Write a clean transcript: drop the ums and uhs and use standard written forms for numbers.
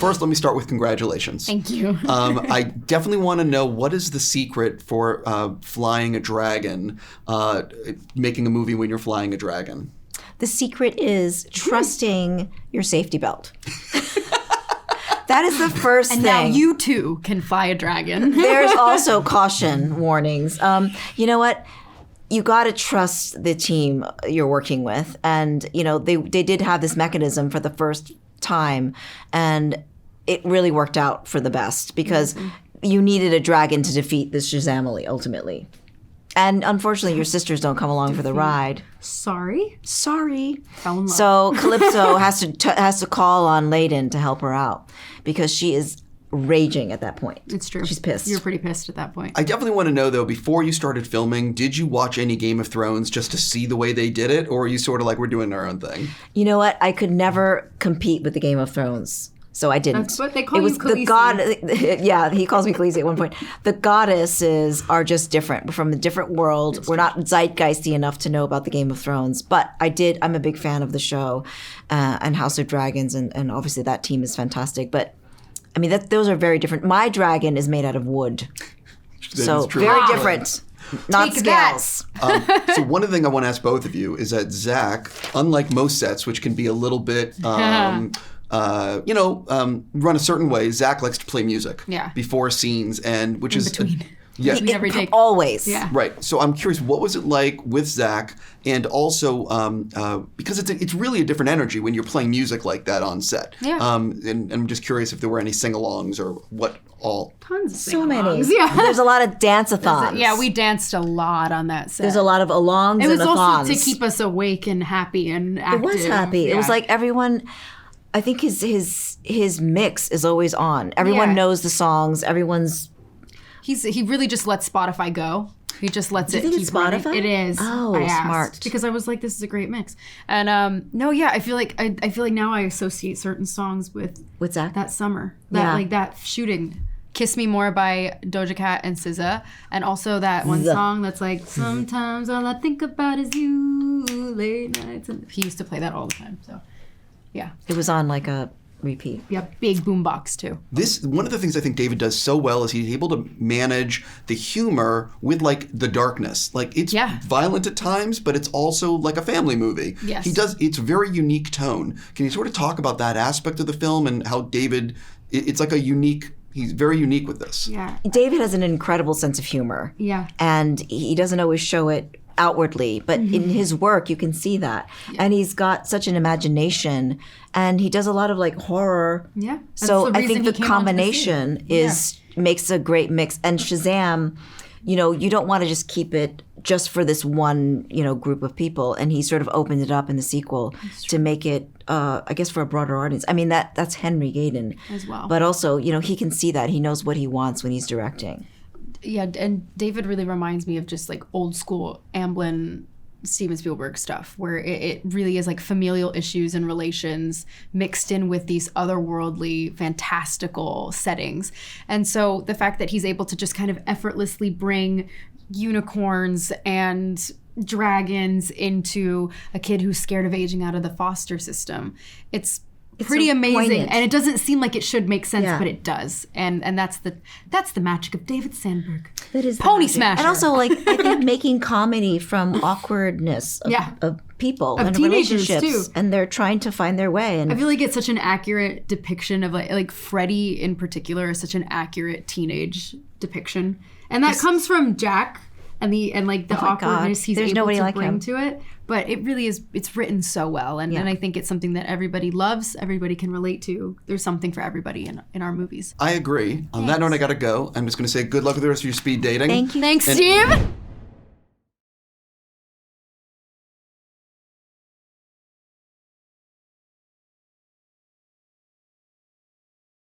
first, let me start with congratulations. Thank you. I definitely want to know, what is the secret for flying a dragon, making a movie when you're flying a dragon? The secret is trusting your safety belt. That is the first thing. And now you too can fly a dragon. There's also caution warnings. You know what? You got to trust the team you're working with. And, you know, they did have this mechanism for the first time. And it really worked out for the best because you needed a dragon to defeat this Shazam ultimately. And unfortunately, your sisters don't come along for the ride. Sorry. Fell in love. So Kalypso has to call on Layden to help her out because she is raging at that point. It's true. She's pissed. You're pretty pissed at that point. I definitely want to know, though, before you started filming, did you watch any Game of Thrones just to see the way they did it? Or are you sort of like, we're doing our own thing? You know what? I could never compete with the Game of Thrones. So I didn't. That's what they call it was you, the god. Yeah, he calls me Khaleesi at one point. The goddesses are just different. We're from a different world. We're not zeitgeisty enough to know about the Game of Thrones. But I'm a big fan of the show and House of Dragons. And obviously that team is fantastic. But I mean, those are very different. My dragon is made out of wood. So very different. Not scales. So one of the things I want to ask both of you is that Zach, unlike most sets, which can be a little bit... run a certain way. Zach likes to play music before scenes, and which in is between. Yeah, every day. Always. Yeah. Right. So I'm curious, what was it like with Zach, and also because it's really a different energy when you're playing music like that on set. Yeah. And I'm just curious if there were any sing-alongs or what all. Tons of so many. sing-alongs. Yeah. There's a lot of dance-a-thons. Yeah, we danced a lot on that set. There's a lot of alongs It was and a-thons. also to keep us awake and happy and active. It was happy. Yeah. It was like everyone. I think his mix is always on. Everyone knows the songs. Everyone's. He really just lets Spotify go. He just lets it think keep it's running. Spotify? It is. Oh, I asked, smart. because I was like, this is a great mix. And I feel like I feel like now I associate certain songs with What's that? that summer. That shooting. Kiss Me More by Doja Cat and SZA. And also that one song that's like, sometimes all I think about is you, late nights. And he used to play that all the time. So, yeah. It was on like a repeat. Yeah, big boombox too. One of the things I think David does so well is he's able to manage the humor with like the darkness. Like it's violent at times, but it's also like a family movie. Yes. It's a very unique tone. Can you sort of talk about that aspect of the film and how David, it's like he's very unique with this. Yeah. David has an incredible sense of humor. Yeah. And he doesn't always show it outwardly, but in his work you can see that. Yeah. And he's got such an imagination, and he does a lot of like horror. Yeah. So I think the combination makes a great mix. And Shazam, you don't want to just keep it just for this one, group of people. And he sort of opened it up in the sequel to make it, I guess, for a broader audience. I mean, that's Henry Gayden as well. But also, he can see that. He knows what he wants when he's directing. Yeah, and David really reminds me of just like old school Amblin, Steven Spielberg stuff, where it really is like familial issues and relations mixed in with these otherworldly, fantastical settings. And so the fact that he's able to just kind of effortlessly bring unicorns and dragons into a kid who's scared of aging out of the foster system, it's pretty so amazing. Poignant. And it doesn't seem like it should make sense, but it does. And that's the magic of David Sandberg. That is Pony Smasher. And also, like, I think making comedy from awkwardness of people of and relationships, too. And they're trying to find their way. And I feel like it's such an accurate depiction of like Freddie in particular is such an accurate teenage depiction, and that comes from Jack. And the awkwardness he's able to bring to it. But it really is, it's written so well. And I think it's something that everybody loves, everybody can relate to. There's something for everybody in our movies. I agree. On that note, I got to go. I'm just going to say good luck with the rest of your speed dating. Thank you. Thanks, Steve.